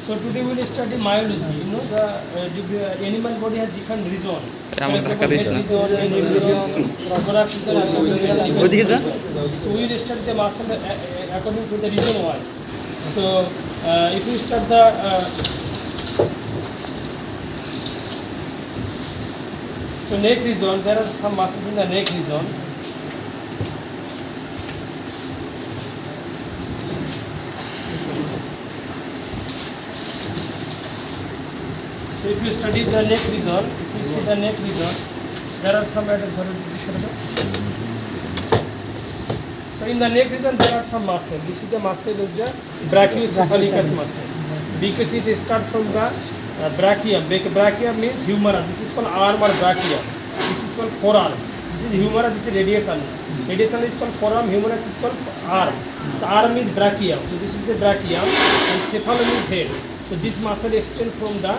So today we will study myology. You know the animal body has different region. For example, head region, end region, thorax region, abdominal region. So we will study the muscle according to the region wise. So if we start the so neck region, there are some muscles in the neck region. So if you study the neck region, if you see the neck region, there are some So in the neck region there are some muscle. This is the muscle of the brachiocephalicus muscle. Because it starts from the brachium. Brachium means humera. This is called arm or brachium. This is called forearm. This is humera, this is radius ulna. Radius ulna is called forearm, humerus is called arm. So arm is brachium. So this is the brachium and cephalon is head. So this muscle extends from the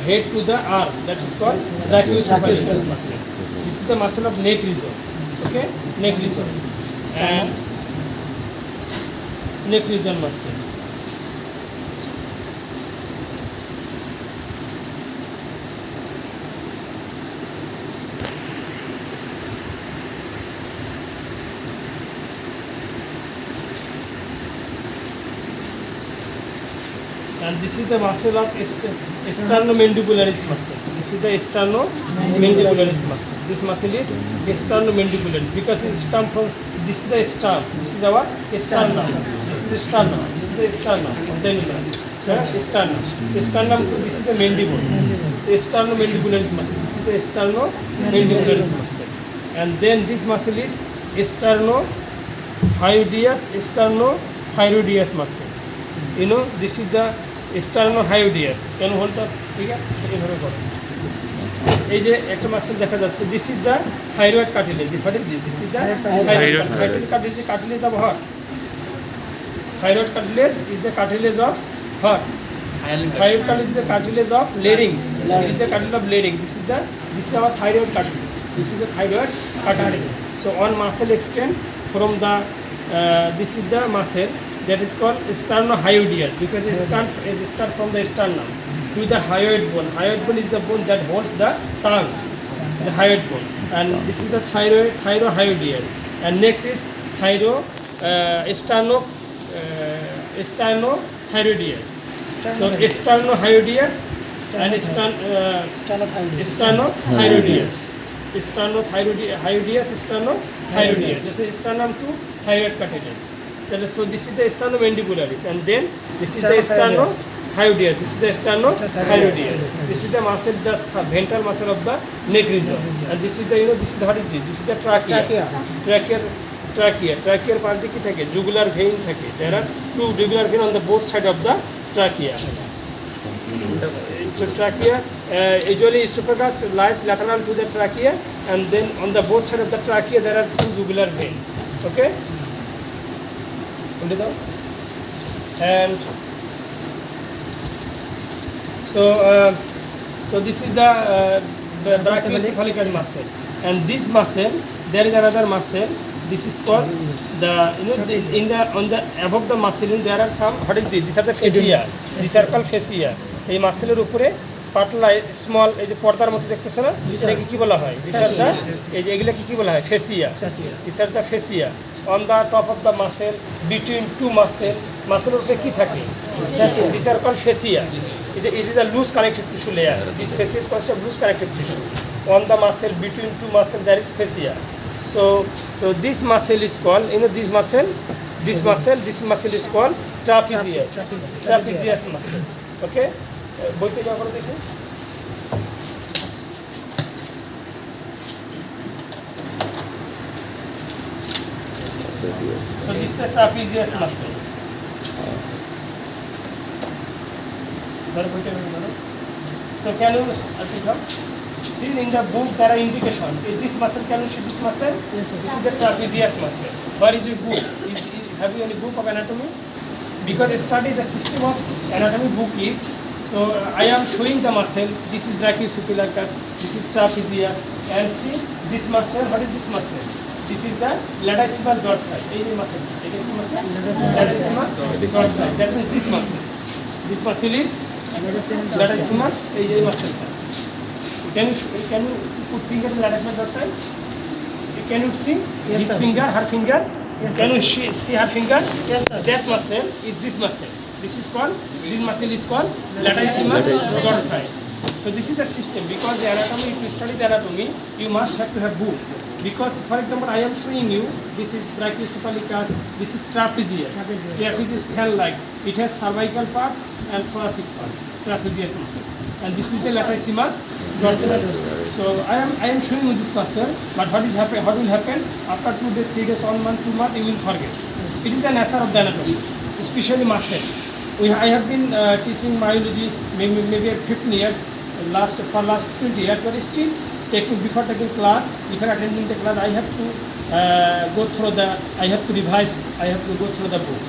head to the arm, that is called brachiocephalicus muscle. This is the muscle of neck region. Okay, neck region and neck region muscle. And this is the muscle of sternomandibularis muscle. This is the sternomandibularis muscle. This muscle is sternomandibularis because it stems from, this is the stern. This is our sternum. This is the sternum. This is the sternum of the animal. Sternum. So sternum, this is the mandible. So sternomandibularis muscle. This is the sternomandibularis muscle. And then this muscle is sternothyroideus muscle. You know, this is the sternothyroideus. Can you hold that? এই যে একটা muscle দেখা যাচ্ছে, this is the thyroid cartilage. What is this? This is the thyroid cartilage. Cartilage of heart. Thyroid cartilage is the cartilage of heart. Thyroid cartilage is the cartilage of larynx. It is the cartilage of larynx. This is our thyroid cartilage. This is the thyroid cartilage. So one muscle extend from the this is the muscle that is called sternothyroideus because it starts from the sternum to the hyoid bone. Hyoid bone is the bone that holds the tongue, the hyoid bone. And this is the sternothyroideus. And next is sternothyroideus. So sternothyroideus and sternothyroideus. Sternothyroideus. This is sternum to thyroid cartilage. So this is the sternomandibularis, and then this is the sternothyroideus. This is the sternothyroideus. This is the muscle, the ventral muscle of the neck region. And this is the, you know, this is the, what is this? This is the trachea. Trachea part ki thake jugular vein thake. There are two jugular vein on the both side of the trachea. So trachea, usually esophagus lies lateral to the trachea, and then on the both side of the trachea there are two jugular vein. Okay. And so this is the brachiocephalicus muscle, and this muscle, there is another muscle. This is called the, you know, on the above the muscle there are some, what is this? These are the fascia. These are called fascia. এই মাসেলের উপরে পাতলা small এই যে পর্দার মতো দেখতেছ না, এটাকে কি বলা হয়? দিস আর দা, এই যে এগুলোকে কি বলা হয়? Fascia. This are the fascia. On the top of the muscle, between two মাসেলের উপরে কি থাকে? This are call fascia. It is a loose connective tissue layer. This fascia is consist of loose connective tissue. On the muscle, between two muscle, there is fascia. So this muscle is called, you know, this muscle is called trapezius muscle. Okay. বইতে যাওয়া করে দেখি। So this is the trapezius muscle. So can you see in the book there are indication. Is this muscle, can you see this muscle? Yes, sir. This is the trapezius muscle. Where is your book? Have you any book of anatomy? Because study the system of anatomy book is. So I am showing the muscle. This is brachiocephalicus. This is trapezius. And see this muscle. What is this muscle? This is the latissimus dorsi. এই যে muscle, এটা কি muscle? Latissimus dorsi. That means this muscle. This muscle is latissimus. এই যে muscle. Can you put finger in latissimus dorsi? Can you see this finger, her finger? Can you see her finger? Yes, sir. That muscle is this muscle. This muscle is called latissimus dorsi. So this is the system. Because the anatomy, if you study the anatomy, you must have to have book. Because, for example, I am showing you, this is brachiocephalicus, this is trapezius. Trapezius fan-like. It has cervical part and thoracic part, trapezius muscle. And this is the latissimus dorsi. So I am showing you this muscle, but what will happen after 2 days, 3 days, 1 month, 2 months, you will forget. It is the nature of the anatomy, especially muscle. I have been teaching myology maybe 15 years, for last 20 years, but still before taking class, before attending the class, I have to I have to revise, I have to go through the book.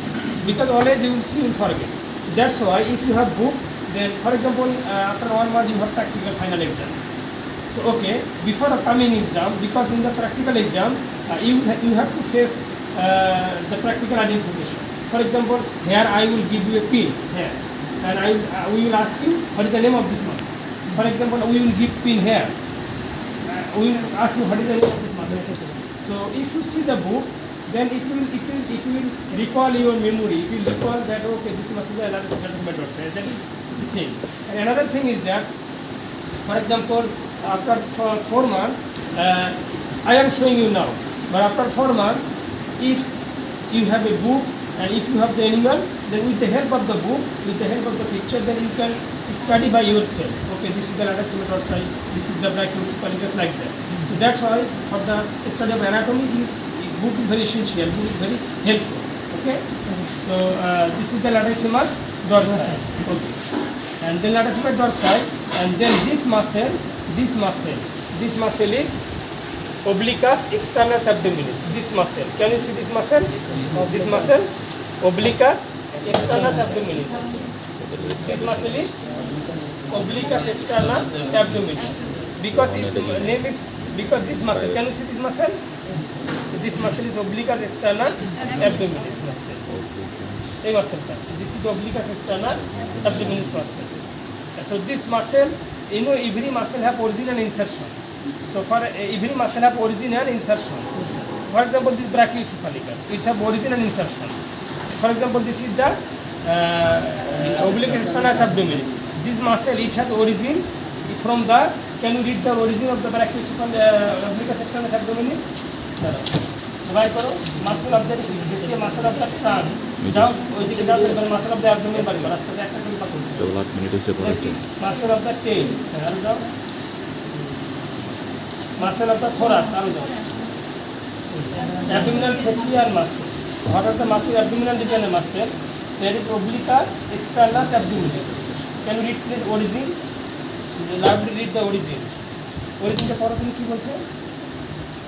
Because always you will see, you will forget. That's why if you have book, then for example, after 1 month you have practical final exam. So okay, before the coming exam, because in the practical exam, you have to face the practical identification. For example, here I will give you a pin here, and we will ask you what is the name of this muscle. For example, we will give pin here. We will ask you what is the name of this muscle. So if you see the book, then it will recall your memory. It will recall that okay, this muscle is latissimus dorsi. That is the thing. And another thing is that, for example, after 4 months, I am showing you now. But after 4 months, if you have a book and if you have the animal, then with the help of the book, with the help of the picture, then you can study by yourself. Okay, this is the latissimus dorsi, this is the brachiocephalicus, like that. So that's why for the study of anatomy, book is very essential, book is very helpful. Okay, so this is the latissimus dorsi. Okay, and then latissimus dorsi, and then this muscle is obliquus externus abdominis. This muscle, can you see this muscle? This muscle, obliquus externus abdominis. This muscle is obliquus externus abdominis. Because its name is, because this muscle, can you see this muscle? This muscle is obliquus externus abdominis muscle. This muscle, this is the obliquus externus abdominis muscle. So this muscle, you know, every muscle have origin and insertion. So for every muscle have origin and insertion. For example, this brachiocephalicus, it have origin and insertion. For example, this is the obliquus externus abdominis. This muscle, it has origin from the, can you read the origin of the obliquus externus abdominis? Divide karo, muscle of the, this is muscle of the trunk. Down, muscle of the abdomen, muscle of the tail, muscle of the thorax, abdominal facial muscle. What are the muscle? Abdominal region muscle. There is obliquus externus abdominis. Can you read please origin? Loudly read the origin. Origin the পড়া তুমি কি বলছো?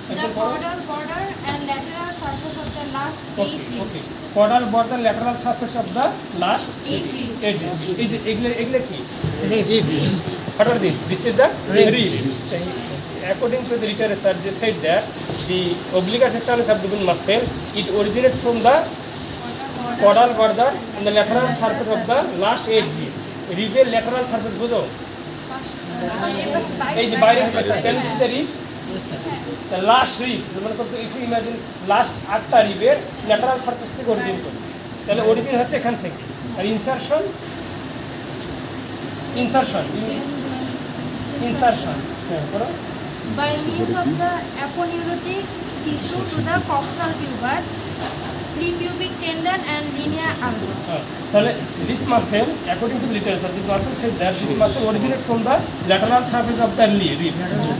The caudal border and lateral surface of the last 8 ribs. Okay. Caudal border, lateral surface of the last 8 ribs. 8 ribs. Is egle ki? Ribs. What are these? This is the ribs. According to the literature, they said that the obliquus externus abdominis muscle, it originates from the caudal border and the lateral surface of the last 8 ribs. Ribs lateral surface bozo. Can you see the ribs? The last rib, if you imagine last 8টা রিবের lateral surface থেকে origin করে, তাহলে origin হচ্ছে এখান থেকে। আর insertion হ্যাঁ করো। By means of the aponeurotic tissue to the coxal tuber, prepubic tendon and linea alba. So this muscle, according to the literature, this muscle says that this muscle originates from the lateral surface of the rib,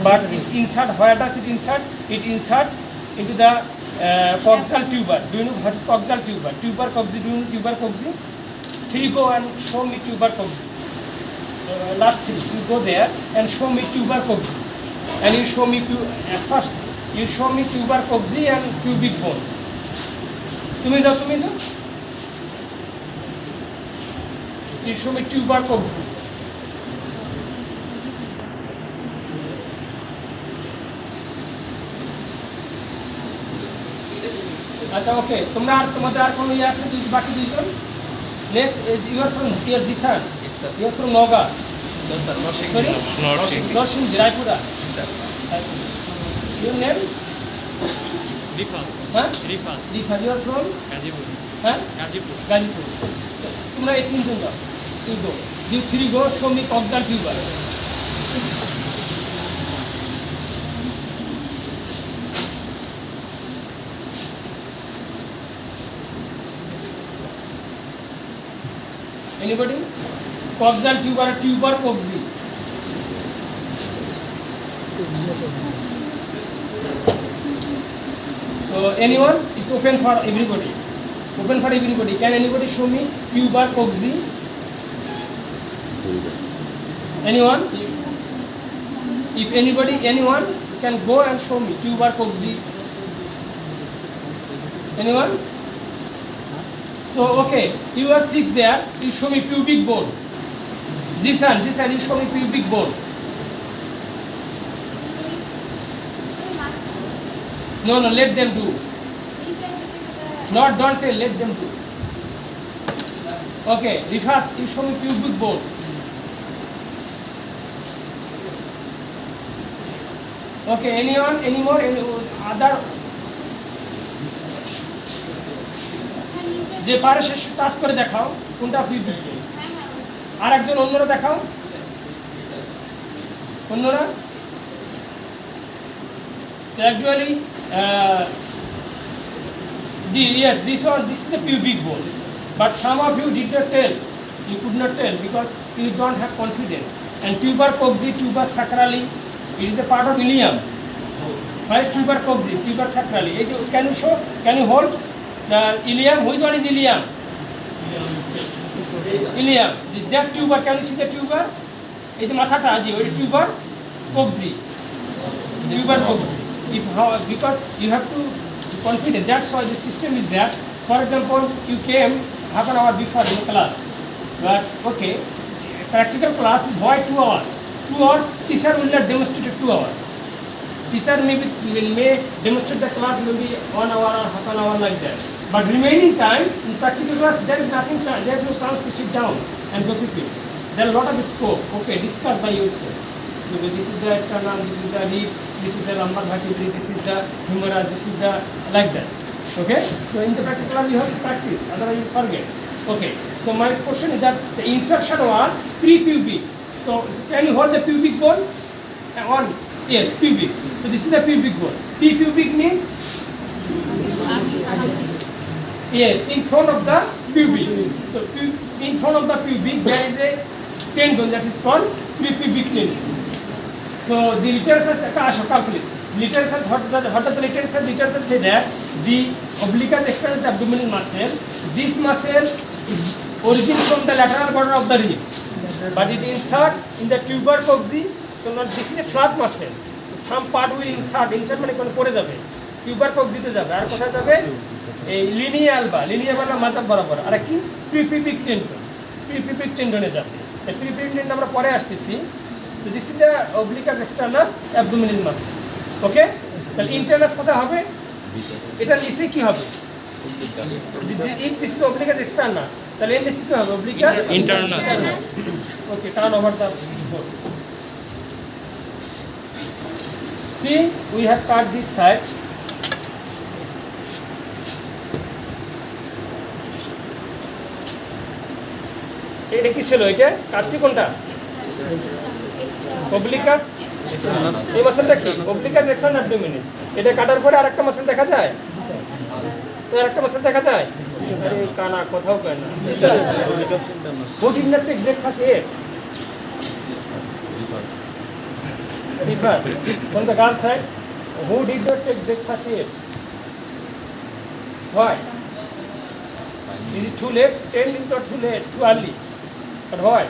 but it insert. Where does it insert? It insert into the coxal tuber. Do you know what is coxal tuber? Tuber coxy. Do you know tuber coxy? 3 go and show me tuber coxy. Last 3, you go there and show me tuber coxy, and you show me at first you show me tuber coxy and pubic bones. তুমি যাও you show me tuber coxy. আচ্ছা ওকে, তোমরা আর তোমাদের আর কোনো ইয়ে আছে বাকি দুইজন? Next is you are from year Jisan, you are from Naogaon, sorry Narsingdi, Raipura. Your name? হ্যাঁ রিফা। ইউ আর ফ্রম হ্যাঁ গাজীপুর। তোমরা এই তিনজন যাও, you go, you three go, show me coxal tuber. Anybody? Coxal tuber, tuber coxy. So anyone? It's open for everybody. Open for everybody. Can anybody show me tuber coxy? Anyone? If anybody, anyone can go and show me tuber coxy. Anyone? So okay, you are six there. You show me pubic bone. Jisan, you show me pubic bone. No, let them do. Don't tell, let them do. Okay, Rifat, you show me pubic bone. Okay, anyone, any more, any other? যে পারে সে touch করে দেখাও কোনটা pubic বোন। আর একজন অন্যরা দেখাও, অন্যরা। Actually, yes, this is the pubic bone. But some of you did not tell. You could not tell because you don't have confidence. And tuber coxy, tuber sacrali, it is a part of ilium. Why is tuber coxy, tuber sacrali? Can you show? Can you hold the ilium? Which one is ilium? Ilium. That tuber. Can you see the tuber? It's mathata aji. What is tuber coxy? Tuber coxy. Because you have to be confident. That's why the system is there. For example, you came half an hour before in class, but okay, practical class is why 2 hours. 2 hours, teacher will not demonstrate 2 hours. Teacher may demonstrate the class maybe 1 hour or half an hour like that. But remaining time in practical class, there is nothing. There is no chance to sit down and gossiping. There are a lot of scope. Okay, discuss by yourself. Because this is the sternum, this is the rib, this is the lumbar vertebrae, this is the humerus, this is the like that. Okay. So in the practical class you have to practice, otherwise you forget. Okay. So my question is that the insertion was pre-pubic. So can you hold the pubic bone? On. Yes, pubic. So this is the pubic bone. Pre-pubic means. Yes, in front of the pubic. So in front of the pubic there is a tendon that is called pre-pubic tendon. So the literature says, please. Literature says, what does the literature say? Literature say that the obliquus externus abdominal muscle, this muscle is origin from the lateral border of the rib, but it insert in the tuber coxy. So not this is a flat muscle. Some part will insert মানে কোন পড়ে যাবে, tuber coxy তে যাবে, আর কোথায় যাবে? এই লিনিয়াল বা মাথা বরাবর। আর কি প্রিপিবিক টেন্ডনে যাবে। এই প্রিপিবিক টেন্ডন আমরা পরে আসতেছি। So this is the obliquus externus abdominal muscle. Okay? তাহলে ইন্টারনাস কোথায় হবে? এটা নিচে কি হবে? If this is obliquus externus, তাহলে এর নিচে কি হবে? Obliquus internals. Okay, turn over the board. See, we have cut this side. এটা কি ছিল? এটা কাটছি কোনটা? obliquus এই মাসলটা কি? obliquus externus abdominis। এটা কাটার পরে আরেকটা মাসল দেখা যায়? আরেকটা মাসল দেখা যায়? আরে কানা কোথাও কয় না। Who did not take breakfast yet? Rifa, from the girl side, who did not take breakfast yet? Why? Is it too late? 10 is not too late, too early. But why?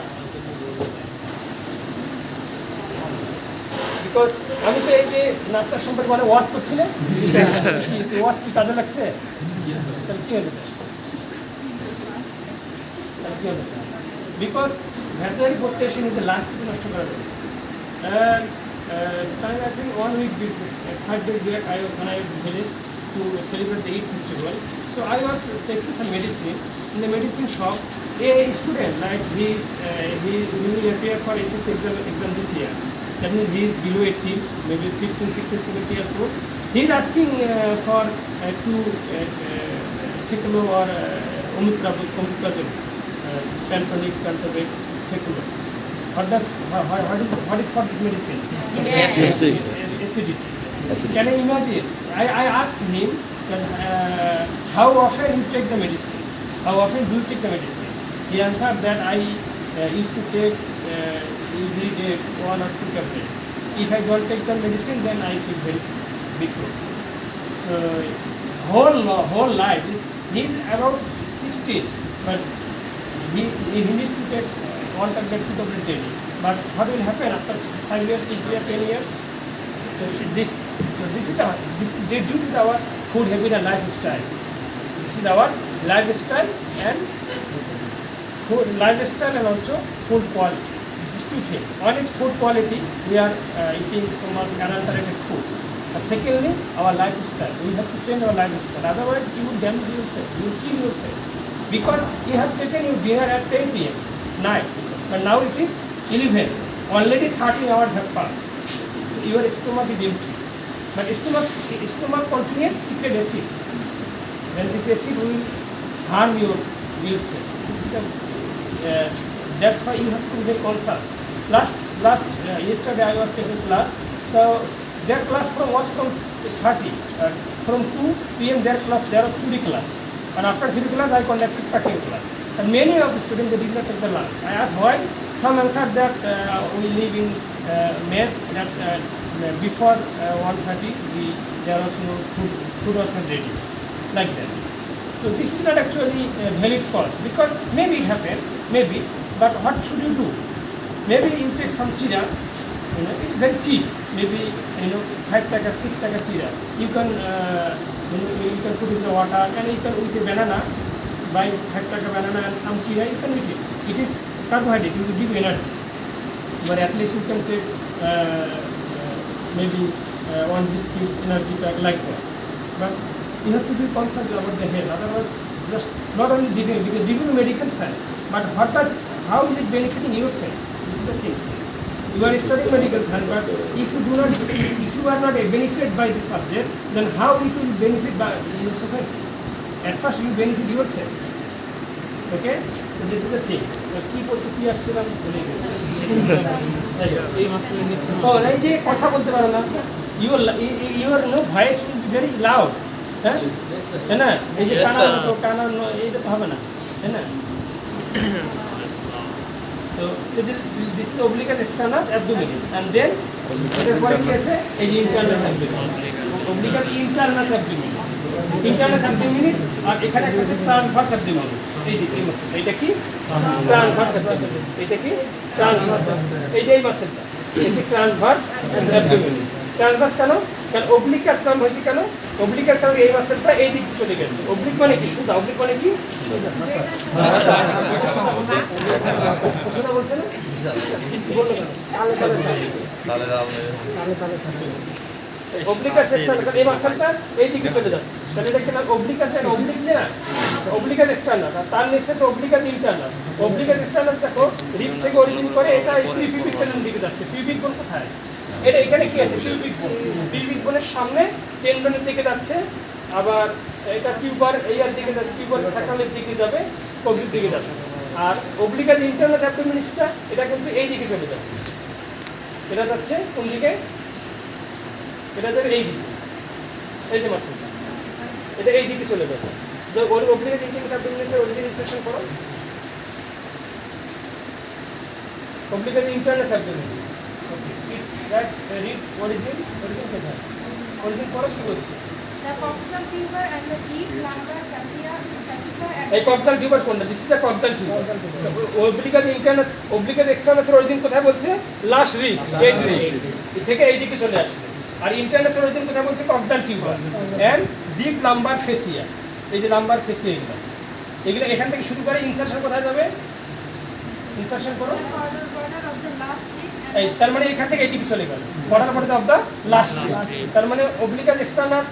Because আমি তো এই যে নাস্তার সম্পর্কে মানে wash করছি না, wash কি কাজে লাগছে? তাহলে কি হলো? Because veterinary profession is a life to নষ্ট করা যাবে। And I think 1 week before, 5 days back, when I was in village, to celebrate the Eid festival. So I was taking some medicine in the medicine shop. A student, like he will appear for SSC exam this year. That means he is below 18, maybe 15, 16, 17 years old. He is asking for two Seculo or Omeprazole, Pantolix, Pantolix, Seculo. What is for this medicine? Acidity. Can I imagine? I asked him that, how often you take the medicine? How often do you take the medicine? He answered that I used to take every day 1 or 2 tablets. If I don't take the medicine, then I feel very big problem. So whole life he's about 16, but he needs to take 1 tablet, 2 tablets daily. But what will happen after 5 years, 6 years, 10 years? So this is due to our food habit and lifestyle. This is our lifestyle and also food quality. This is 2 things. One is food quality. We are eating so much unadulterated food. And secondly, our lifestyle. We have to change our lifestyle. Otherwise, you will damage yourself. You will kill yourself. Because you have taken your dinner at 10 p.m. night, but now it is 11. Already 13 hours have passed. So your stomach is empty. But stomach contains secret acid. Then this acid will harm your cell. That's why you have to be very conscious. Yesterday I was taking class. So their class was from 30. From 2 p.m. there was theory class. And after theory class I conducted practical class. And many of the students, they did not take the lunch. I asked why. Some answered that we live in mess, that before 1:30 there was no food was not ready, like that. So this is not actually a valid cause, because maybe it happened, maybe, but what should you do? Maybe you take some chira, it's very cheap, maybe 5 taka, 6 taka chira. You can you can put in the water, and you can with a banana, buy 5 taka banana and some chira, you can eat it. It is carbohydrate, it will give you energy. But at least you can take maybe 1 biscuit energy pack like that. But you have to be conscious about the health. Otherwise, just not only giving medical science, but how is it benefiting yourself? This is the thing. You are studying medical science, but if you are not benefited by this subject, then how it will benefit by your society? At first, you benefit yourself. Okay? So this is the thing. কি করতে কি আসছিলাম ভুলে গেছি। এই যে কথা বলতে পারো না, your voice will be very loud. হ্যাঁ না, এই যে টানা এইটা তো হবে না, তাই না? So this is obliquus externus abdominis, and then এরপরে কি আছে? এই যে internal abdominis, obliquus internal abdominis, internal abdominis, আর এখানে আছে transverse abdominis। এই দিকে এই মাসল, এটা কি transverse abdominis, এটা কি transverse, এই যে এই মাসলটা, এটা transverse abdominis। transverse কেন? কারণ obliquus নাম হয়েছে কেন? obliquus কারণ এই মাসলটা এই দিকে চলে গেছে। oblique মানে কি? সোজা। oblique মানে কি? সোজা। সোজা বলছে না? বলো না। obliquus externus, এই মাসলটা এই দিকে চলে যাচ্ছে। তাহলে এটা কি না? obliquus এর oblique না? obliquus externus, আর তার নিচে obliquus internal। obliquus externus দেখো রিব থেকে অরিজিন করে, এটা পিউবিক টেন্ডন দিকে যাচ্ছে। পিউবিক বোন কোথায়? এটা এখানে কি আছে? পিউবিক বোন। পিউবিক বোনের সামনে টেন্ডনের দিকে যাচ্ছে, আবার এটা টিউবার এইয়ার দিকে যাচ্ছে, টিউবার স্যাকালের দিকে যাবে, কবজির দিকে যাবে। আর obliquus internal abdominisটা এটা কিন্তু এই দিকে চলে যাবে। এটা যাচ্ছে কোন দিকে? এটা যাবে এই দিকে। এই যে মাসলটা, এটা এই দিকে চলে যাবে। তো obliquus internal abdominis এর অরিজিন সেকশন করো। obliquus internal abdominis, okay, it's that read origin কোথায়? origin করো কি বলছি? The coxal tuber and the deep lumbar fascia and এই coxal tuber কোনটা? This is the coxal tuber. obliquus externus এর origin কোথায় বলছে? লাস্ট রিব, এই রিব থেকে এই দিকে চলে আসবে। আর ইন্টারনাস এর অরিজিন কোথায় বলছে? coxal tuber and deep lumbar fascia, এই যে লাম্বার ফেসিয়া, এগুলো এখান থেকে শুরু করে ইনসারশন কোথায় যাবে? ইনসারশন করো। border of the last rib এই তার মানে এখান থেকে এই দিকে চলে গেল, border of the last rib. তার মানে obliquus externus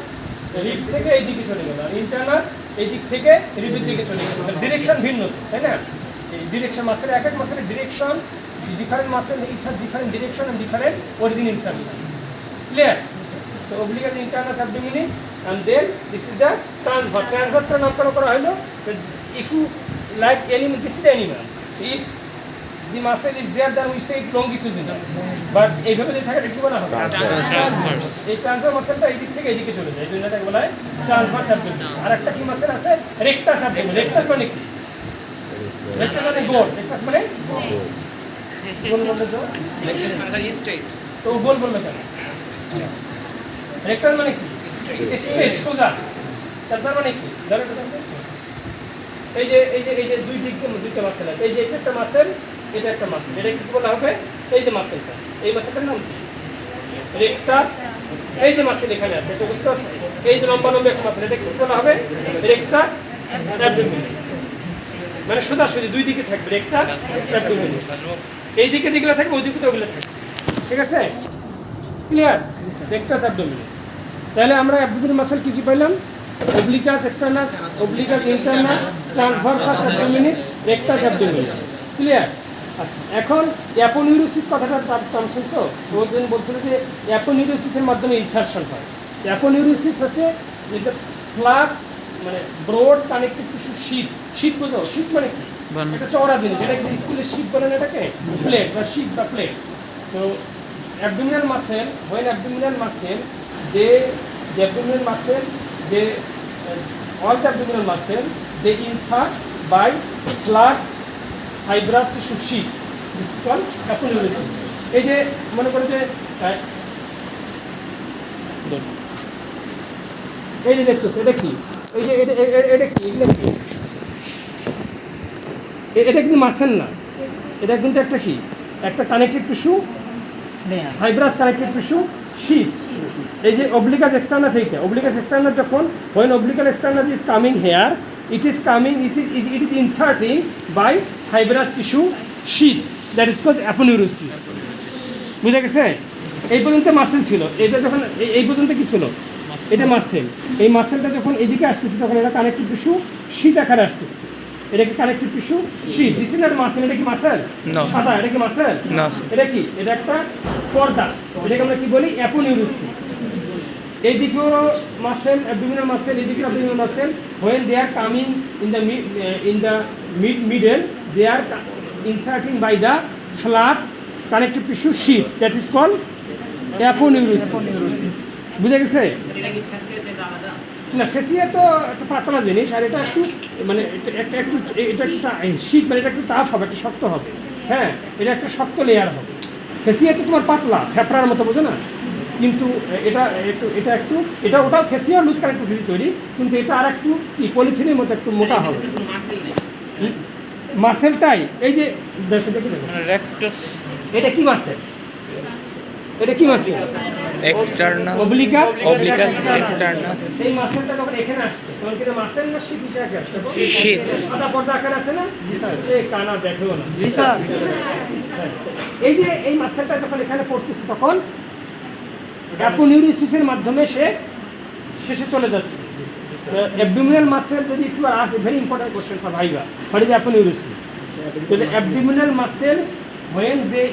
রিব থেকে এই দিকে চলে গেল, আর ইন্টারনাস এই দিক থেকে রিবের দিকে চলে গেল, ডিরেকশন ভিন্ন, তাই না? এই ডিরেকশন মাসেল, এক এক মাসেলের direction, different muscle its have different direction and different origin insertion. Clear? তো oblique internus abdominis and then this is the transverse. Transverse টা নামকরণ করা হলো, if you like animal, this is the animal. So if the muscle is there, then we say it longitudinal. But এইভাবে যদি থাকে কি বলা হবে? ট্রান্সভার্স। এই ট্রান্সভার্স মাসলটা এই দিক থেকে এই দিকে চলে যায়, এই জন্য এটাকে বলা হয় ট্রান্সভার্স অ্যাবডোমিনাস। আর একটা কি মাসল আছে? রেকটাস অ্যাবডোমিনাস। রেকটাস মানে কি? রেকটাস মানে গোল, রেকটাস মানে গোল বলতে তো রেকটাস মানে স্যার স্ট্রেট। তো গোল বললো কেন? রেকটাস মানে কি? স্ট্রেট, সোজা। তার মানে কি? ধরো এই যে দুই দিকে দুইটা মাসল আছে, এই যে এটা একটা মাসল, এটা একটা মাসল, এটা কি বলা হবে? এই যে মাসলটা, এই মাসলটার নাম কি? রেকটাস। এই যে মাসল এখানে আছে, এটা বুঝতে পারছো? এই যে লম্বা লম্বা একটা মাসল, এটা কি বলা হবে? রেকটাস অ্যাবডোমিনাস। মানে সোজাসুজি দুই দিকে থাকবে, রেকটাস অ্যাবডোমিনাস। এই দিকে যেগুলো থাকবে ওই দিকে তো ওগুলো থাকবে, ঠিক আছে? ক্লিয়ার? রেকটাস অ্যাবডোমিনাস। তাহলে আমরা অ্যাবডোমিনাল মাসল কি কি পাইলাম? obliquus externus, obliquus internus, transversus abdominis, rectus abdominis। Clear? আচ্ছা, এখন অ্যাপোনিউরোসিস কথাটা নাম শুনছো? ওজন বলছিল যে অ্যাপোনিউরোসিসের মাধ্যমে ইনসারশন হয়। অ্যাপোনিউরোসিস হচ্ছে যেটা ফ্ল্যাট, মানে broad connective tissue sheet. Sheet বুঝো? শীট মানে কি? একটা চওড়া জিনিস, এটা স্টিলের শীট বলেন এটাকে, প্লেট বা শীট বা plate. So abdominal muscle, when abdominal muscle, the abdominal muscle, all the abdominal muscle, they insert by flat fibrous tissue sheet. This is called aponeurosis. এই যে মনে করো যে এই যে দেখতেছো এটা কি? এই যে এটা কি? এগুলো কি? এটা কিন্তু মাসেল না, এটা কিন্তু একটা কি? একটা connective tissue, fibrous connective tissue sheet. এই যে obliquus externus, এইটা obliquus externus যখন when obliquus externus is coming here, it is coming, it is inserting by fibrous tissue sheath, that is called aponeurosis। বুঝা গেছে? এই পর্যন্ত মাসেল ছিল, এটা যখন এই পর্যন্ত কি ছিল? এটা মাসেল। এই মাসেলটা যখন এদিকে আসতেছে তখন এটা কানেক্টিভ টিস্যু শীট আকারে আসতেছে। এটা কি connective tissue sheet? This is not muscle. এটা কি মাসেল? সাদা। এটা কি মাসেল? না। এটা কি? এটা একটা পর্দা। এটাকে আমরা কি বলি? অ্যাপোনিউরোসিস। এইদিকেও মাসেল, অ্যাবডোমিনাল মাসেল, এইদিকে abdominal muscle, when they are coming in the middle, they are inserting by the flat connective tissue sheath, that is called অ্যাপোনিউরোসিস। বুঝা গেছে? না, ফেসিয়া তো একটা পাতলা জিনিস, আর এটা একটু মানে এটা একটু শীত, মানে এটা একটু টাফ হবে, একটু শক্ত হবে। হ্যাঁ, এটা একটা শক্ত লেয়ার হবে। ফেসিয়া তো তোমার পাতলা, ফ্যাপড়ার মতো, বোঝো না? কিন্তু এটা ওটাও ফেসিয়া লুজ কানেক্টিভ তৈরি, কিন্তু এটা আর একটু পলিথিনের মতো একটু মোটা হবে। মাসেলটাই এই যে দেখো, এটা কি মাসেল? এটা কি মাসেল? এক্সটার্নাস, obliquus externus। এই মাসেলটা যখন এখানে আসছে তখন কি মাসেল না শীট হিসেবে আসছে? শীট। সাদা পর্দা আকারে আছে না? এই কানা দেখো না। এই যে এই মাসেলটা যখন এখানে পড়তেছে তখন অ্যাপোনিউরোসিসের মাধ্যমে সে শেষে চলে যাচ্ছে। অ্যাবডোমিনাল মাসেল যদি একটু আসে, very important question for viva, what is aponeurosis? The abdominal muscle, when they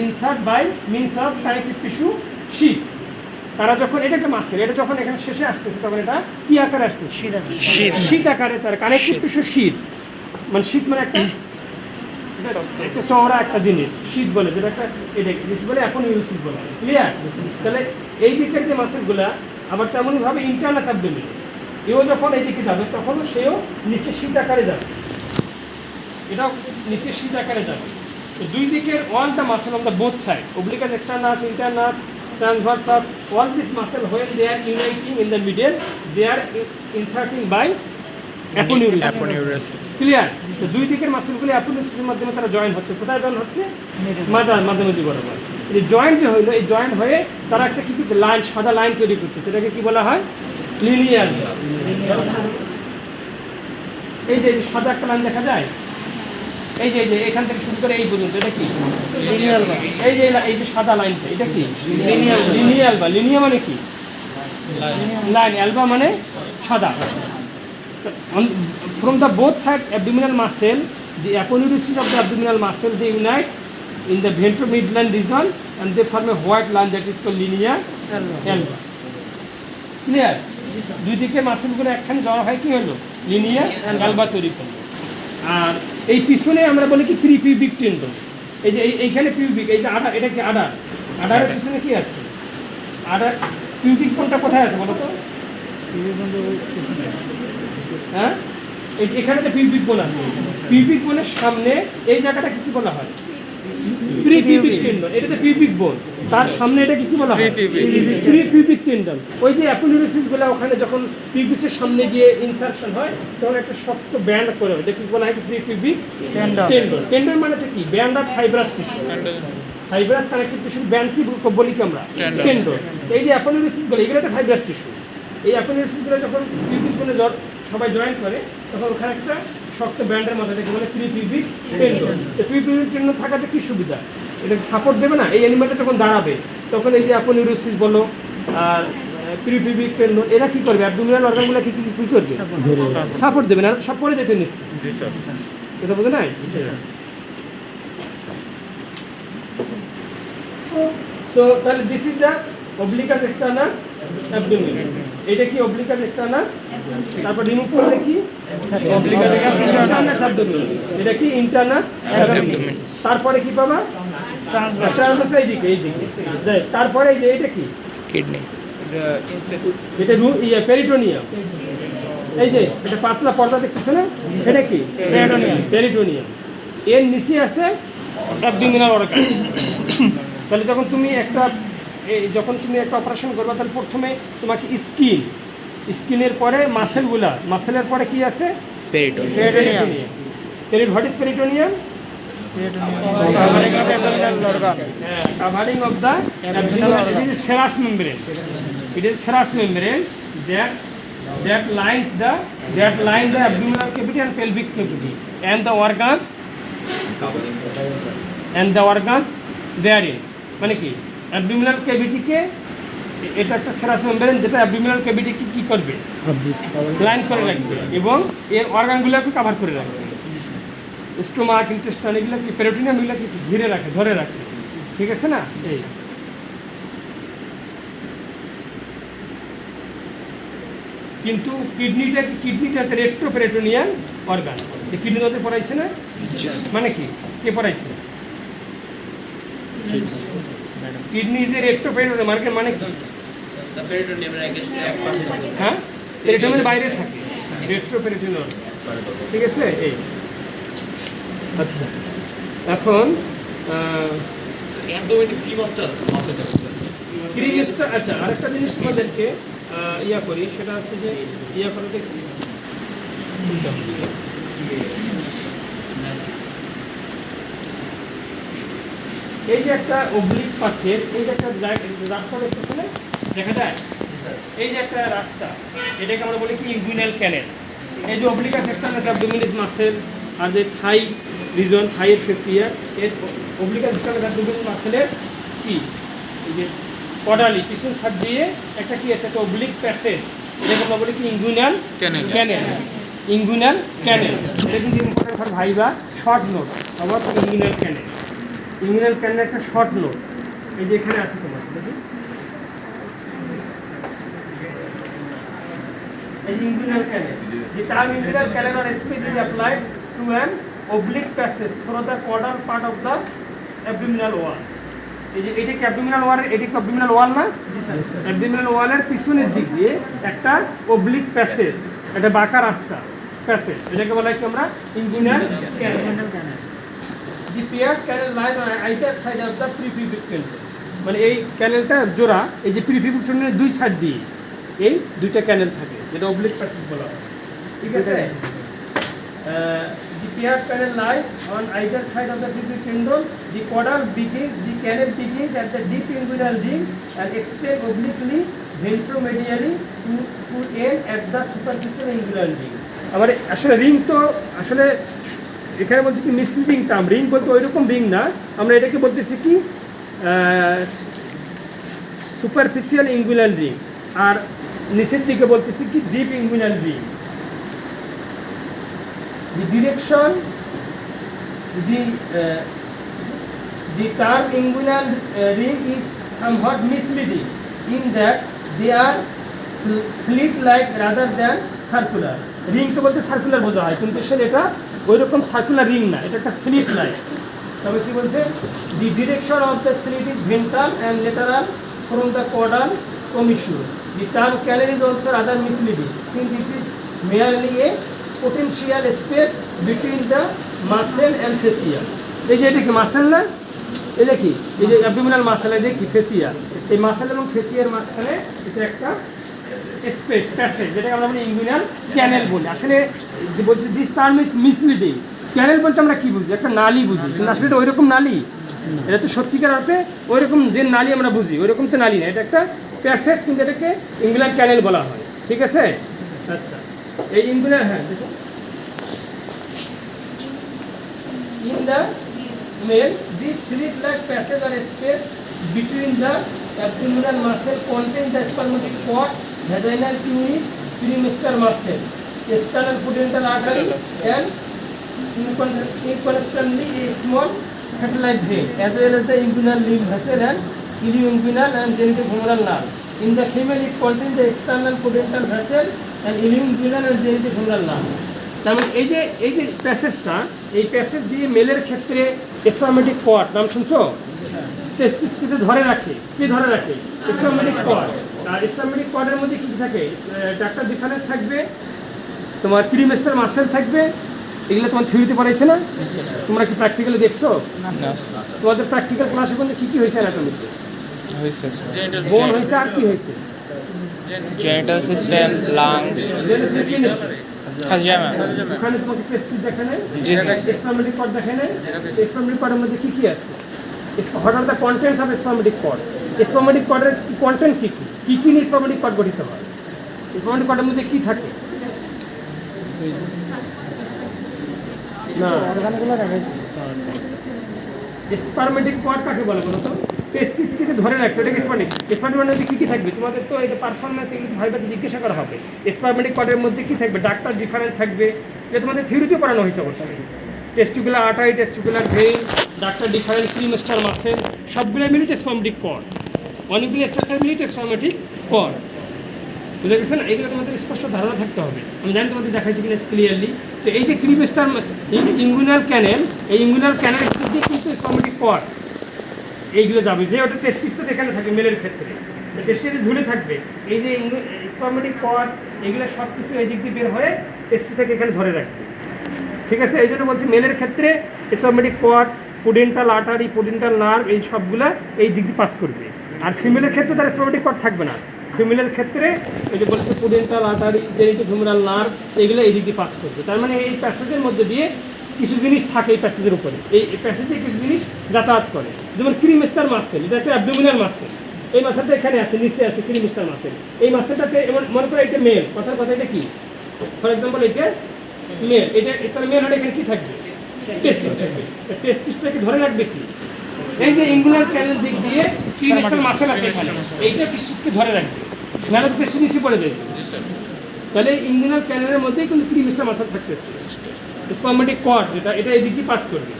insert by means of connective tissue sheath। তারা যখন এটা একটা মাসেল, এটা যখন এখানে শেষে আসতেছে তখন এটা কি আকারে আসতেছে? শীত আকারে। তার কানেক্টিভ টিস্যু শীত, মানে শীত মানে একটা চওড়া একটা জিনিস, শীত বলে, যেটা একটা এটা বলে অ্যাপোনিউরোসিস বলে। ক্লিয়ার? তাহলে এই দিকের যে মাসেলগুলা আবার তেমনইভাবে ইন্টারনাস অ্যাবডোমিনাস, এও যখন এইদিকে যাবে তখন সেও নিচে শীত আকারে যাবে, এটাও নিচে শীত আকারে যাবে। তো দুই দিকের all the muscle on the both side, obliquus externus, internus, transversus, all this muscle when they are uniting in the middle, they are inserting by aponeurosis. Clear? তো দুই দিকের মাসেলগুলো অ্যাপোনিউরোসিসের মাধ্যমে তারা জয়েন হচ্ছে। কোথায় জয়েন হচ্ছে? মাঝামাঝি বরাবর। এই জয়েন্ট যে হইলো, এই জয়েন্ট হয়ে তারা একটা কি লাইন, সাদা লাইন তৈরি করতেছে। এটাকে কি বলা হয়? লিনিয়ার। এই যে সাদা একটা লাইন দেখা যায়, এই যে এখান থেকে শুরু করে এই পর্যন্ত, এটা কি? লিনিয়াল। এই যে সাদা লাইনটা, এটা কি? লিনিয়াল। বা লিনিয়া মানে কি? লাইন, অ্যালবা মানে সাদা। From the both side abdominal muscle, the aponeurosis of the abdominal muscle, they unite in the ventromidline region and they form a white line that is called linear alba. Clear? দুই দিকে মাসেলগুলো একখানে জড়ো হয় কি হলো, linear Alba তৈরি করলো। আর এই পিছনে আমরা বলি কি প্রিপিউবিক টেন্ডন। এই যে এইখানে পিউবিক, এই যে আডার, এটা কি আডার, আডারের পিছনে কি আছে, আডার পিউবিক কোনটা কোথায় আছে বলো তো? হ্যাঁ, এখানে তো পিউবিক বোন আছে, পিউবিক বোনের সামনে এই জায়গাটা কি বলা হয়, প্রিপিউবিক টেন্ডন। এটা তো পিউবিক বোন, তার সামনে এটা কি বলা হয়, প্রিপিউবিক টেন্ডন। ওই যে অ্যাপোনিউরোসিস গুলো ওখানে যখন পিউবিসের সামনে গিয়ে ইনসারশন হয় তখন একটা শক্ত ব্যান্ড করে হয়, দেখি বলা হয় কি প্রিপিউবিক টেন্ডন। টেন্ডন মানে তো কি, band of fibrous tissue, fibrous connective টিস্যুর ব্যান্ড কি বলি কি আমরা, টেন্ডন। এই যে অ্যাপোনিউরোসিস গুলো এগুলো একটা ফাইব্রাস টিস্যু। এই অ্যাপোনিউরোসিস গুলো যখন পিউবিস বলে সবাই জয়েন করে তখন ওখানে একটা শক্ত ব্যান্ডের মধ্যে থেকে বলে প্রিপিউবিক টেন্ডন। তো প্রিপিউবিক টেন্ডন থাকাতে কি সুবিধা, এটাকে সাপোর্ট দেবে না, এই অ্যানিমেলটা যখন দাঁড়াবে তখন এই যে অ্যাপোনিউরোসিস বলো আর প্রিপিউবিক টেন্ডন এরা কি করবে, অ্যাবডোমিনাল অর্গানগুলো কি করবে, সাপোর্ট দেবে না, সব পরে যেতে নিচ্ছে। এটা বোঝো নাই? সো তাহলে this is the obliquus externus abdominis, এটা কি obliquus externus, তারপর রিমুভ করলে কি obliquus internus abdominis, এটা কি internus abdominis, তারপরে কি পাবা transversus, এইদিকে তারপরে এই যে এটা কি কিডনি, এটা পেরিটোনিয়াম, এই যে এটা পাতলা পর্দা দেখতেছো না, এটা কি পেরিটোনিয়াম, এর নিচে আছে অ্যাবডোমিনাল অর্গান। তাহলে যখন তুমি একটা অপারেশন করবে তাহলে প্রথমে তোমাকে স্কিনের পরে মাসেলগুলা, মাসেলের পরে কি আছে, peritoneum. What is peritoneum? Covering of the abdominal, it is serous membrane. It is serous membrane that line the abdominal cavity and pelvic cavity and the organs therein. মানে কি, অ্যাবডোমিনাল ক্যাভিটিকে, এটা একটা সেরাস মেমব্রেন যেটা abdominal ক্যাভিটিকে কি করবে, line করে রাখবে এবং এর অর্গানগুলোকে কভার করে রাখবে। স্টোমাক, ইন্টেস্টাইন এগুলো কি, পেরিটোনিয়াম এগুলো কি ঘিরে রাখে, ধরে রাখে, ঠিক আছে না? এই কিন্তু কিডনিটা আছে রেট্রোপেরিটোনিয়াল অর্গান। কিডনি মধ্যে পড়াইছে না, মানে কি, কে পড়াইছে? কিডনি ইজ এ রেট্রোপেরিটোনিয়াম, মানে কি, হ্যাঁ, পেরিটোনিয়ামের বাইরে থাকে, রেট্রোপেরিটোনিয়াল, ঠিক আছে? এই আচ্ছা, এখন আচ্ছা আরেকটা জিনিস তোমাদেরকে করি, সেটা হচ্ছে যে করতে এই যে একটা অবলিক পাসেজ, এই যে একটা রাস্তা দেখতেছো না, দেখা যায় এই যে একটা রাস্তা, এটাকে আমরা বলি কি ইনগুইনাল ক্যানেল। এই যে অবলিকাস এক্সটার্নাস অ্যাবডোমিনালিস মাসেল আর যে থাই রিজন, থাইয়ের ফেসিয়া, এর অবলিকাস এক্সটার্নাস অ্যাবডোমিনালিস মাসেলের কি, এই যে কডালি পিছন সাইড দিয়ে একটা কি আছে, একটা অবলিক প্যাসেজ, এটাকে আমরা বলি কি ইনগুইনাল ক্যানেল। ইনগুইনাল ক্যানেল এটা কিন্তু important for viva short note আমার ইনগুইনাল ক্যানেল। ইনগুইনাল ক্যানেল একটা শর্ট নোট, এই যে এখানে আছে তোমার, inguinal canal. The term inguinal canal or space is applied to an oblique passage through the caudal part of the abdominal wall. এটা কি abdominal ওয়াল, এটা কি অ্যাবডোমিনাল ওয়াল না? জি স্যার। অ্যাবডোমিনাল ওয়ালের পিছনের দিক দিয়ে একটা অবলিক প্যাসেজ, এটা বাঁকা রাস্তা, প্যাসেজ, এটাকে বলা হয় কি আমরা inguinal canal. The paired canal lies on either side of the prepubic tendon. মানে এই ক্যানেলটা জোড়া, এই যে প্রিপিউবিক টেন্ডনের দুই সাইড দিয়ে এই দুইটা ক্যানেল থাকে, যেটা অবলিক প্যাসেজ বলা হয়, ঠিক আছে? The paired canal lie on either side of the prepubic tendon. The canal begins at the deep inguinal ring and extends obliquely ventromedially to end at the superficial inguinal ring. আমার আসলে ring তো আসলে এখানে বলছি কি misleading term, ring বলতে ওই রকম রিং না, আমরা এটাকে বলতেছি কি সুপারফিশিয়াল ইনগুইনাল রিং। আর নিচের দিকে বলতেছি কি deep inguinal ring. The direction, the term inguinal ring is somewhat misleading in that they are slit-like rather than circular. Ring তো বলতে সার্কুলার বোঝা হয়, কিন্তু সেটা এটা ওই রকম সার্কুলার রিং না, এটা একটা স্লিট লাইক। তবে কি বলছে, the direction of the slit is ventral and lateral from the caudal commission. The term canal is also rather misleading since it is merely a potential space between the muscle and fascia. এই যে এটা কি muscle না, এটা কি এই যে abdominal muscle, এই যে কি ফেসিয়া, এই মাসেল এবং ফেসিয়ার মাঝখানে এটা একটা স্পেস প্যাসেজ, যেটাকে আমরা বলি ইনগুইনাল ক্যানেল বলি। আসলে বলছি দিস টার্ম ইজ মিসলিডিং। ক্যানেল বলতে আমরা কি বুঝি, একটা নালী বুঝি, কিন্তু আসলে এটা ওইরকম নালী, এটা তো সত্যিকার অর্থে ওইরকম যে নালী আমরা বুঝি ওইরকম তো নালী না, এটা একটা প্যাসেজ, কিন্তু এটাকে ইনগুইনাল ক্যানেল বলা হয়। ঠিক আছে, আচ্ছা এই ইনগুইনাল, হ্যাঁ দেখুন, in the male this slit-like passage or space between the abdominal muscle contains the spermatic cord, vaginal tuning, premenstrual muscle, external pudendal artery and inconstantly a small satellite vein as well as the inguinal lymph vessel and ilioinguinal and genitofemoral nerve. In the female it contains the external pudendal vessel and ilioinguinal and genitofemoral nerve. তার মানে এই যে প্যাসেজটা, এই passage দিয়ে মেলের ক্ষেত্রে spermatic cord, নাম শুনছো, টেস্টিসকে ধরে রাখে, কি ধরে রাখে, স্পার্মেটিক কর্ড। আর স্পার্মেটিক কর্ডের মধ্যে কী থাকে, ডাক্তার ডিফারেন্স থাকবে, তোমার প্রিমেস্টার মাসেল থাকবে। এগুলো তোমার থিওরিতে পড়াইছে না, তোমরা কি প্র্যাকটিক্যালি দেখছো? তোমাদের প্র্যাকটিক্যাল ক্লাসে কিন্তু কী কী হয়েছে অ্যানাটমিতে? বোন হয়েছে, আর কি হয়েছে? জেনিটাল সিস্টেম, লাংস, ওখানে তোমাকে টেস্টিস দেখে নেয়, স্পার্মেটিক কর্ড দেখে নেয়। স্পার্মেটিক কর্ডের মধ্যে কী কী আছে, what are the contents of spermatic cord. Spermatic কর্ডের কন্টেন্ট কী কী, কী নিয়ে স্পার্মেটিক কর্ড গঠিত হয়, স্পার্মেটিক কর্ডের মধ্যে কী থাকে না, স্পার্মেটিক কর্ড কাকে বলে বলো তো? টেস্টিসকে ধরে রাখছে, ওটাকে স্পার্মেটিক। স্পার্মেটিক মধ্যে কী কী থাকবে, তোমাদের তো এটা পারফরমেন্স এগুলো ভাইভাতে জিজ্ঞাসা করা হবে। স্পার্মেটিক কর্ডের মধ্যে কী থাকবে, ডাক্তার ডিফারেন্ট থাকবে, এটা তোমাদের থিওরিতেও পড়ানো হয়েছে অবশ্যই। Testicular artery, testicular vein, ductus deferens, cremaster muscle, সবগুলো মিলিয়ে স্পার্মেটিক কর্ড, অনেকগুলো স্ট্রাকচার মিলিয়ে স্পার্মেটিক কর্ড। বুঝে গেছেন? এইগুলো তোমাদের স্পষ্ট ধারণা থাকতে হবে। আমি জানি তোমাদের দেখাচ্ছি কিনা ক্লিয়ারলি। তো এই যে প্রিমেস্টার ইনগুইনাল ক্যানেল, এই ইনগুইনাল ক্যানেল কিন্তু স্পার্মেটিক কর্ড এইগুলো যাবে, যে ওটা টেস্টিসটা এখানে থাকে মেলের ক্ষেত্রে, টেস্টিস ঝুলে থাকবে। এই যে স্পার্মেটিক কর্ড, এগুলো সব কিছু এই দিক দিয়ে বের হয়ে টেস্টিসটাকে এখানে ধরে রাখবে। ঠিক আছে, এই জন্য বলছি মেলের ক্ষেত্রে spermatic cord, pudendal artery, pudendal nerve, এই সবগুলা এই দিক দিয়ে পাস করবে। আর ফিমেলের ক্ষেত্রে তার স্পার্মেটিক কর্ড থাকবে না। ফিমেলের ক্ষেত্রে এই যে বলছে পুডেন্টাল আর্টারি, জেনিটোফেমোরাল নার্ভ, এগুলো এই দিক দিয়ে পাস করবে। তার মানে এই প্যাসেজের মধ্যে দিয়ে কিছু জিনিস থাকে, এই প্যাসেজের উপরে, এই প্যাসেজে কিছু জিনিস যাতায়াত করে। যেমন প্রিমেস্টার মাসেল, এটা একটা অ্যাবডোমিনাল মাসেল, এই মাসেলটা এখানে আছে, নিচে আছে প্রিমেস্টার মাসেল। এই মাসেলটাতে মনে করে এটা মেল, কথার কথা এটা কি, ফর এক্সাম্পল এটা মেল, এটা তার মেল হলে এখানে কী থাকবে, টেস্টিস থাকবে। টেস্টিসটাকে ধরে রাখবে কি, এই যে ইনগুইনাল ক্যানেল দিক দিয়ে প্রিমেস্টার মাসেল আছে এখানে, এইটা টেস্টিসকে ধরে রাখবে, নাহলে তো টেস্টিস নিচে পড়ে যাবে। তাহলে ইনগুইনাল ক্যানেলের মধ্যেই কিন্তু প্রিমেস্টার মাসেল থাকতেছে। স্পার্মেটিক কর্ড যেটা, এটা এই দিক দিয়ে পাস করবে,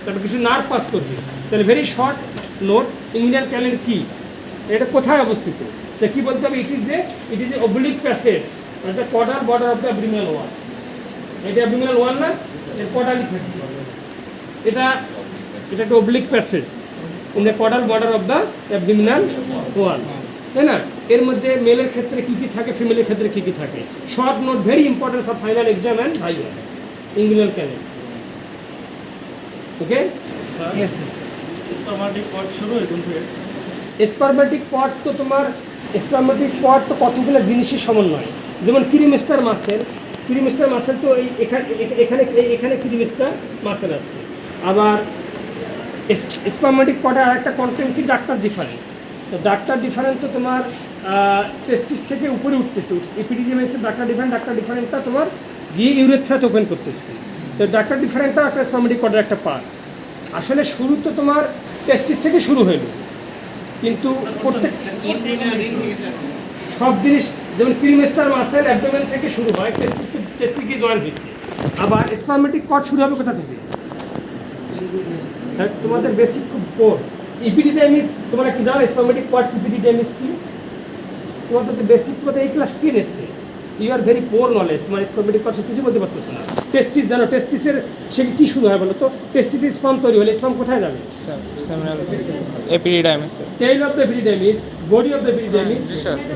তারপর কিছু নার্ভ পাস করবে। তাহলে ভেরি শর্ট নোট, ইনগুইনাল ক্যানেল কি, এটা কোথায় অবস্থিত, তা কী বলতে হবে, it is a oblique passage of the caudal border of the abdominal ওয়াল। এটা অ্যাবডোমিনাল ওয়াল না, এর কর্ডালই থাকবে, এটা একটা oblique passage in the caudal border of the abdominal ওয়াল, তাই না? এর মধ্যে মেলের ক্ষেত্রে কী কী থাকে, ফিমেলের ক্ষেত্রে কী কী থাকে। Short note, very important for final exam and viva, inguinal canal. Okay, spermatic cord শুরু হয় কোন থেকে? স্পার্মেটিক কর্ড তো তোমার, স্পার্মেটিক কর্ড তো কতগুলো জিনিসের সমন্বয়। যেমন প্রিমেস্টার মাসেল, প্রিমেস্টার মাসেল তো এই এখানে প্রিমেস্টার মাসেল আছে। আবার স্পার্মেটিক কর্ডের আরেকটা কন্টেন্ট কি, ডাক্তার ডিফারেন্স। তো ডাক্তার ডিফারেন্স তো তোমার টেস্টিস থেকে উপরে উঠতেছে, এপিডিডিএমএসের ডাক্তার ডিফারেন্টটা তোমার গিয়ে ইউরেথ্রাতে ওপেন করতেছে। তো ডাক্তার ডিফারেন্টটা একটা স্পার্মেটিক কর্ডের একটা পার্ট। আসলে শুরু তো তোমার টেস্টিস থেকে শুরু হলো, কিন্তু সব জিনিস যেমন ক্রিমেস্টার মাসেল অ্যাবডোমেন থেকে শুরু হয়, টেস্টিস জয়েন্ট হয়েছে। আবার স্পারমেটিক কর্ড শুরু হবে কোথা থেকে? তোমাদের বেসিক খুব কোর ইপিডিডাইমিস, তোমরা কি জানো স্পারমেটিক কর্ড ইপিডিডাইমিস কি? তোমাদের তো বেসিক তোমাদের এই ক্লাস 10 এসছে, you are very poor knowledge, তোমার স্পারমেটিক কর্ড কিছু বলতে পারতেছো না। টেস্টিস জানো, টেস্টিসের সে কি শুরু হয় বলো তো? টেস্টিসের স্পার্ম তৈরি হলে স্পার্ম কোথায় যাবে? Epididymis. Tail of the epididymis, body of the epididymis,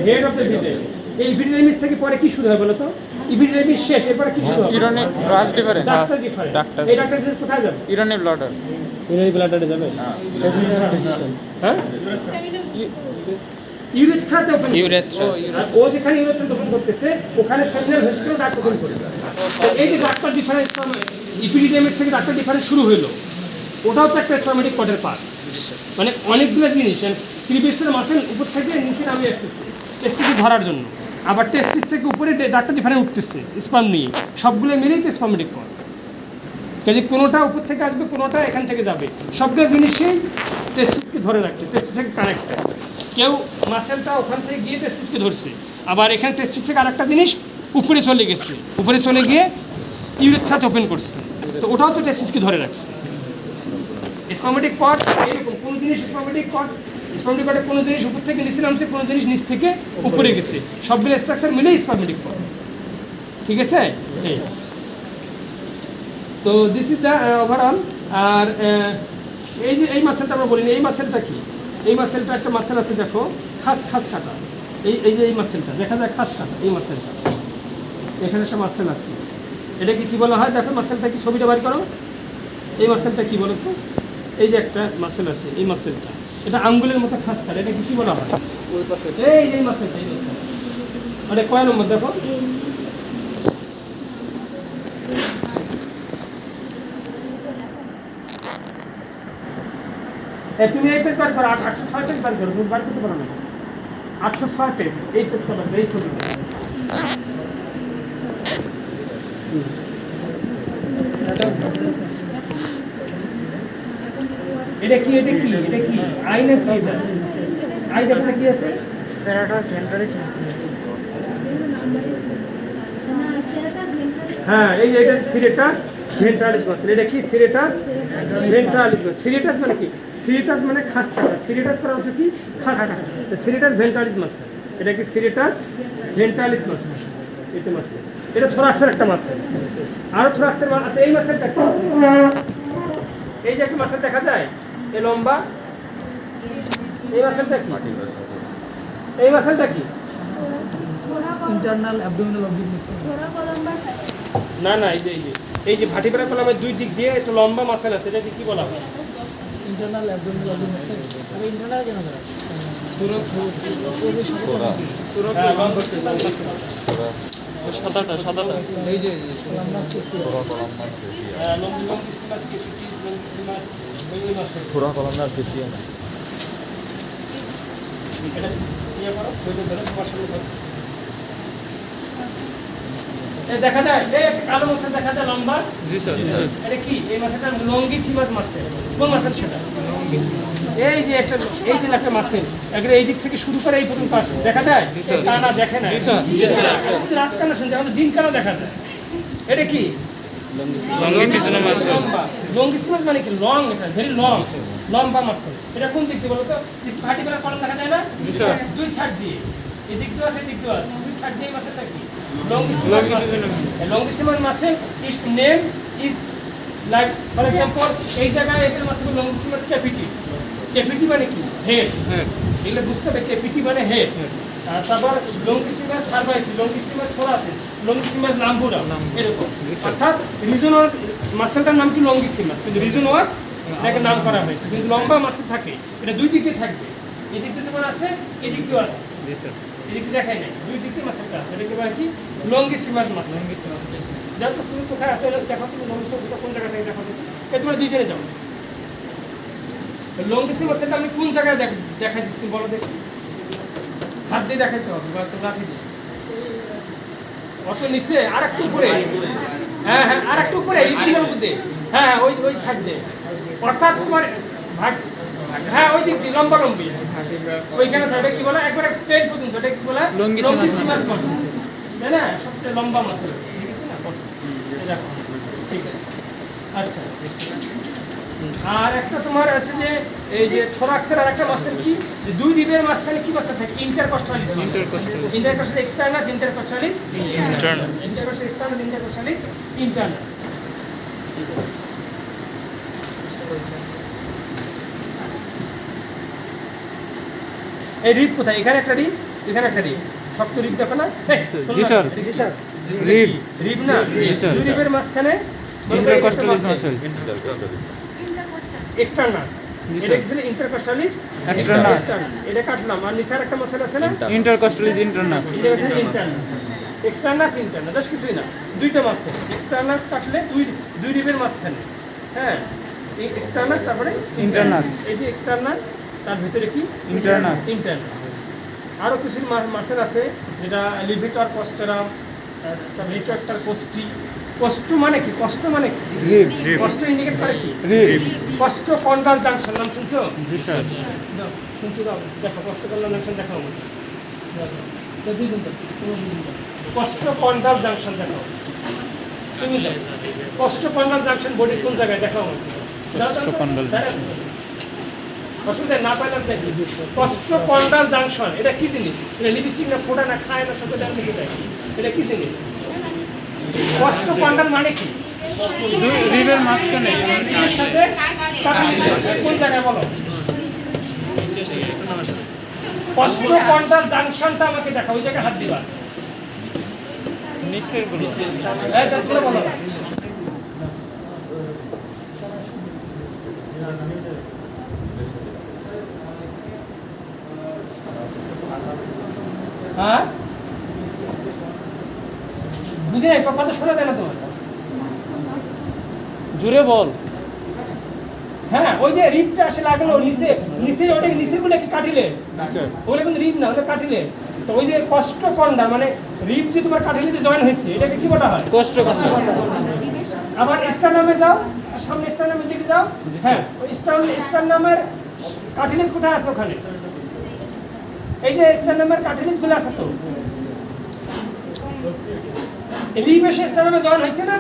head of the epididymis. এই এপিডিডাইমিস থেকে পরে কি শুরু হয় বলো তো? এপিডিডাইমিস শেষ, এরপরে কি শুরু হবে? Urinary blood difference. Doctor difference. এই ডাক্তার কোথায় যাবে? Urinary bladder. ইউরিনারি ব্লাডারে যাবে। হ্যাঁ, ইউরেথ্রাতে ওপেন। ইউরেথ্রা। ও যেখানে ইউরেথ্রাতে ওপেন করতেছে ওখানে সেমিনাল ভেসিকল ডাক্ট ওপেন করবে। এই যে ডাক্তার ডিফারেন্স ইপিডিডাইমিস থেকে ডাক্তার ডিফারেন্স শুরু হলো, ওটাও তো একটা স্পারমেটিক কর্ডের পার্ট। মানে অনেকগুলো জিনিস, ক্রিমেস্টার মাসেল উপর থেকে নিচে নামে আসতেছে টেস্টিস ধরার জন্য, আবার টেস্টিস থেকে উপরে ডাক্তার ডিফারেন্স উঠতেছে স্পার্ম নিয়ে, সবগুলো মিলেই তো স্পারমেটিক কর্ড। কাজে কোনোটা উপর থেকে আসবে, কোনোটা এখান থেকে যাবে, সবগুলো জিনিসেই টেস্টিসকে ধরে রাখছে, টেস্টিসকে কানেক্ট। কেউ মাসেলটা ওখান থেকে গিয়ে টেস্টিসকে ধরছে, আবার এখানে টেস্টিস থেকে আরেকটা জিনিস উপরে চলে গেছে, উপরে চলে গিয়ে ইউরেথ্রাতে ওপেন করছে, তো ওটাও তো টেস্টিসকে ধরে রাখছে। স্পারমেটিক কর্ড এরকম কোনো জিনিস স্পারমেটিক কর্ডে কোনো জিনিস উপর থেকে নিচে নামছে, কোনো জিনিস নিচ থেকে উপরে গেছে, সবগুলো স্ট্রাকচার মিলেই স্পারমেটিক কর্ড। ঠিক আছে? এই তো দিস ইজ দ্য ওভারঅল। আর এই যে এই মাসেলটা আমরা বলিনি, এই মাসেলটা কি? এই মাসেলটা একটা মাসেল আছে, দেখো খাস খাস কাটা, এই যে এই মাসেলটা দেখা যায় খাস কাটা, এই মাসেলটা এখানে একটা মাসেল আছে, এটাকে কি বলা হয়? দেখো মাসেলটা কি, ছবিটা বাড়ি করো। এই মাসেলটা কি বলো তো? এই যে একটা মাসেল আছে, এই মাসেলটা এটা আঙ্গুলের মতো খাস কাটা, এটাকে কি বলা হয়? ওই পাশে এই মাসেলটা, এই মাসেল মানে কয় নম্বর দেখো? তুমি এই পেজ বার করো, 806 পেজ বার করো, তুমি বার করতে পারো না? 806 পেজ, এই পেজটা বার করো, এই ছবিটা। এটা কি? এটা কি? এটা কি আইনা কি? এটা আইনাটা কি আছে? সেরাটাস ভেন্ট্রালিস মাসেল। হ্যাঁ, এই যে এটা সিরেটাস ভেন্ট্রালিস মাসেল। এটা কি? সিরেটাস ভেন্ট্রালিস মাসেল। সিরেটাস মানে কি? সিরেটাস মানে খাস কাটা, সিরেটাস করা হচ্ছে কি? খাস কাটা। সিরেটাস ভেন্ট্রালিস মাসেল, এটা কি? সিরেটাস ভেন্ট্রালিস মাসেল। এটা মাসেল, এটা থোরাক্সের একটা মাসেল। আরো থোরাক্সের আছে। এই মাসেলটা কি? এই যে একটা মাসেল দেখা যায়, এই লম্বা, এই মাসেলটা কি? এই মাসেলটা কি? Internal abdominal oblique muscle. না না, এই যে ভার্টিব্রাল কলামের দুই দিক দিয়ে একটা লম্বা মাসেল আছে, এটাকে কি বলা হয়? Internal abdominal oblique muscle. আরে ইন্টারনাল কেন বলা? হ্যাঁ, লম্বা মাসেল। সাদাটা এই যে লম্বিসিমাস, ক্যাপিটিস, লম্বিসিমাস, ওই মাসেল। থোড়া কলামনার ফেসিয়াম। এটা ইয়ে করো, ওইটা ধরে তোমার সামনে ধরো। এই দেখা যায়, এই একটা কালো মাসেল দেখা যায় লম্বা। জি স্যার। এটা কি? এই মাসেলটা লঙ্গিসিমাস মাসেল। কোন মাসেল সেটা? এই যে একটা মাসেল, একবারে এই দিক থেকে শুরু করে এই পর্যন্ত আসছে, দেখা যায়? তা না, দেখে না। রাত কেন শুনছে, আমাদের দিন কেন দেখা যায়? এটা কি? লঙ্গিসিমাস মানে কি? লং, এটা ভেরি লং, লম্বা মাসেল। এটা কোন দিক দিয়ে বলো তো? ভার্টিব্রাল কলাম দেখা যায় না? দুই সাইড দিয়ে, এই দিক দিয়ে আছে, এই দিক দিয়ে আছে, দুই সাইড দিয়ে মাসেলটা কি? Longissimus muscle. Longissimus muscle, its name is like, for example এই জায়গায় এটার মাসেল লঙ্গিসিমাস ক্যাপিটিস। ক্যাপিটি মানে কি? হেড। এগুলো বুঝতে হবে, ক্যাপিটি মানে হেড। তারপর লঙ্গিসিমাস সার্ভাইসিস, লঙ্গিসিমাস থোরাসিস, লঙ্গিসিমাস লাম্বুরা, এরকম। অর্থাৎ রিজন ওয়াজ, মাসেলটার নাম কি? লঙ্গিসিমাস, কিন্তু রিজন ওয়াজ এটাকে নাম করা হয়েছে। কিন্তু লম্বা মাসেল থাকে, এটা দুই দিকে থাকবে, এই দিক দিয়ে যেমন আছে, এই দিক দিয়েও আছে। এই দিকে দেখাই নাই, দুই দিকে মাসেলটা আছে, এটাকে বলে কি? Longissimus muscle. দেখো তুমি কোথায় আছে দেখো, তুমি লঙ্গিসিমাসটা কোন জায়গা থেকে দেখো দেখি, তোমরা দুইজনে যাও। লঙ্গিসিমাসটা আমি কোন জায়গায় দেখাই দিচ্ছি তুমি বলো দেখি। হাত দিয়ে দেখাইতে হবে বা একটা লাঠি দিয়ে। অত নিচে আর একটু উপরে, হ্যাঁ হ্যাঁ আর একটু উপরে, রিপিনের উপরে, হ্যাঁ ওই সাইড দিয়ে। অর্থাৎ তোমার থাকে, হ্যাঁ ওই দিক দিয়ে লম্বা লম্বি ওইখানে থাকে, কি বলে একবারে পেট পর্যন্ত, এটা কি বলে লঙ্গিসিমাস মাসল, তাই না? সবচেয়ে লম্বা মাসল, ঠিক আছে না? দেখো ঠিক আছে। আচ্ছা, আর একটা তোমার আছে যে এই যে থোরাক্সের আরেকটা মাসল কি, যে দুই রিবের মাঝখানে কি মাসল থাকে? ইন্টারকস্টালিস মাসল। ইন্টারকস্টালিস এক্সটার্নাস, ইন্টারকস্টালিস ইন্টারনাস। ইন্টারকস্টালিস এক্সটার্নাস, ইন্টারকস্টালিস ইন্টারনাস। এই রিব কোথায়? এখানে একটা রিব, এখানে একটা রিব, শক্ত রিব দেখো না? জি স্যার, রিব রিব না, দুই রিবের মাঝখানে ইন্টারকস্টালিস মাসল, এক্সটার্নাস। এটা এক্সেল ইন্টারকস্টালিস এক্সটার্নাস। এটা কাটলাম, আর নিচের একটা মাসল আছে না, ইন্টারকস্টালিস ইন্টারনাস। এটা হচ্ছে ইন্টারনাস। এক্সটার্নাস ইন্টারনাস জাস্ট কিছুই না, দুইটা মাসল। এক্সটার্নাস কাটলে দুই রিবের মাঝখানে, হ্যাঁ এই এক্সটার্নাস, তারপরে ইন্টারনাস। এই যে এক্সটার্নাস, তার ভিতরে কি ইন্টারনাস। ইন্টারনাস। আরও কিছু মাসেল আছে, যেটা লিভিটর কস্টেরাম, তারপর রিট্রাক্টর কোস্টি। কষ্ট মানে কি? কষ্ট মানে কি? রিব। কষ্ট ইন্ডিকেট করে কি? রিব। কষ্ট কন্ডাল জাংশন, নাম শুনছো? জি স্যার। দাও, শুনছো? দাও, দেখো কষ্ট কন্ডাল জাংশন দেখাও আমাকে। কষ্ট কন্ডাল জাংশন দেখাও তুমি, দাও। কষ্ট কন্ডাল জাংশন বডির কোন জায়গায় দেখাও আমাকে। কষ্টকন্ডাল অসুবিধা না পাইলাম দেখি। কষ্ট কন্ডাল জাংশন এটা কি জিনিস? এটা লিপস্টিক না, ফোটা না, খায় না, সঙ্গে দেন নাকি দেয়? এটা কি জিনিস? কষ্ট কন্ডাল মানে কি? রিবের মাঝখানে এর সাথে কোন জায়গায় বলো? কষ্ট কন্ডাল জাংশনটা আমাকে দেখা, ওই জায়গায় হাত দিবা। নিচের গুলো এই দাঁতগুলো বলো না। হ্যাঁ বুঝি নাই, কথা শোনা দেয় না তোমার? জুড়ে বল। হ্যাঁ ওই যে রিবটা আসে লাগলো নিচে, নিচে ওটাকে নিচের গুলো কি কাটিলেস? ওগুলো কিন্তু রিব না, ওটা কাটিলেস। তো ওই যে কষ্ট কন্ডা মানে রিব যে তোমার কাটিলেসে জয়েন হয়েছে, এটাকে কি বলা হয়? কষ্ট কষ্ট। আবার স্টারনামে যাও, সামনে স্টারনামের দিকে যাও, হ্যাঁ ওই স্টারনামের কাটিলেস কোথায় আছে? ওখানে এই যে স্টারনামের কাটিলেস গুলো আছে, তো রিব এসে স্টারনামে জয়েন হয়েছে না?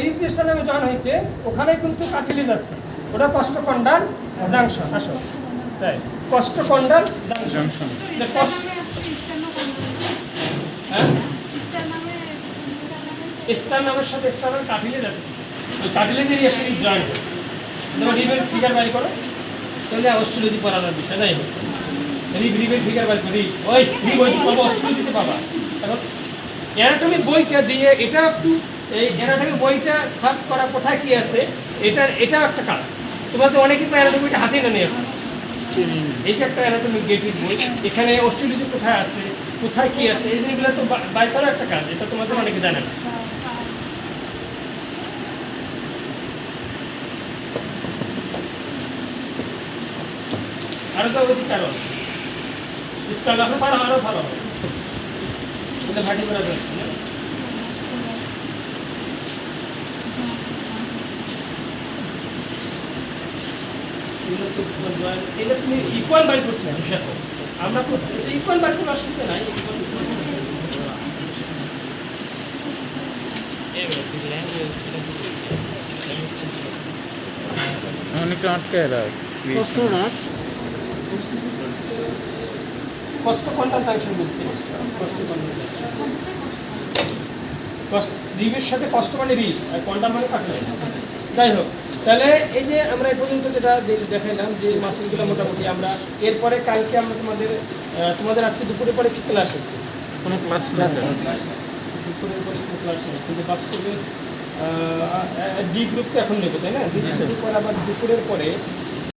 রিব যে স্টারনামে জয়েন হয়েছে, ওখানে কিন্তু কাটিলেস আছে, ওটা কষ্ট কন্ডাল জাংশন। আসো তাই কষ্ট কন্ডাল জাংশন। হ্যাঁ স্টারনামের সাথে স্টারনাম কাটিলেস আছে, ওই কাটিলেসেরই এসে রিব জয়েন হয়। তোমার রিবের ফিগার বাই করো, তাহলে অস্ট্রেলিয়া পড়ানোর বিষয় যাই হোক। রিবের ফিগার বাই করি, ওই রিব ওই পাবো, অস্ট্রেলিয়া পাবা। এখন অ্যানাটমি বইটা দিয়ে এটা একটু, এই অ্যানাটমি বইটা সার্চ করা কোথায় কি আছে, এটা একটা কাজ। তোমাদের অনেকে তো অ্যানাটমি বইটা হাতে না নিয়ে আসে। এই যে একটা অ্যানাটমি গেটের বই, এখানে অস্ট্রেলিয়া কোথায় আছে, কোথায় কি আছে, এই জিনিসগুলো তো বাই করা একটা কাজ, এটা তোমাদের অনেকে জানে না। আরো তো অধিক আরো আছে, স্কাল আপনি পারো আরো ভালো হবে, এটা ভাটি করা যাচ্ছে না। এটা তুমি ইকুয়াল বাই করছি না, হিসাব আমরা করতেছি ইকুয়াল বাই কোনো অসুবিধা নাই। অনেকে আটকে কষ্ট কন্ডাল জাংশন বলছি, কষ্ট কন্ডাল রিবের সাথে কষ্ট মানে রিব, আর কন্ডাল মানে কাটলেস। যাই হোক, তাহলে এই যে আমরা এই পর্যন্ত যেটা দেখাইলাম যে মাসুলগুলো মোটামুটি আমরা, এরপরে কালকে আমরা তোমাদের আজকে দুপুরের পরে কি ক্লাস আছে? কোনো ক্লাস দুপুরের পরে কোনো ক্লাস নেই, কিন্তু বাস করবে ডি গ্রুপ তো এখন নেবো, তাই না? ডি গ্রুপ পরে আবার দুপুরের পরে